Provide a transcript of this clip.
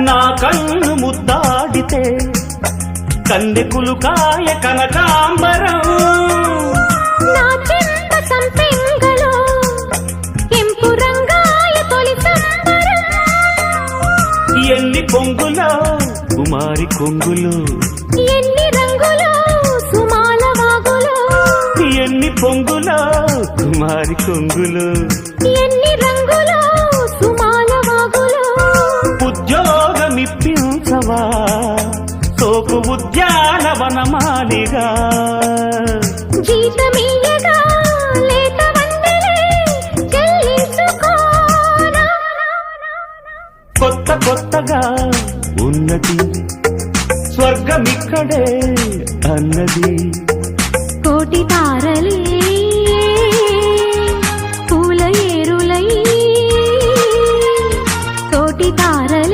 నా కన్ను ముద్దాడితే కన్నెకులు కాయ కనకాంబరం నా చెంత సంపెంగలో కెంపు రంగాయ తొలి సంబరం ఎన్ని పొంగులో కుమారి కొంగులు ఎన్ని రంగులో సుమాల వాగులో ఎన్ని పొంగులో కుమారి కొంగులు ఎన్ని రంగులో సుమాల వాగులో ఉద్యోగమిప్పించవా సోకు ఉద్యానవనమాలిగా జీతమీయగా లేత వందలే చెల్లించుకోనా కొత్త కొత్తగా ఉన్నది స్వర్గమిక్కడే అన్నది కోటి తారలే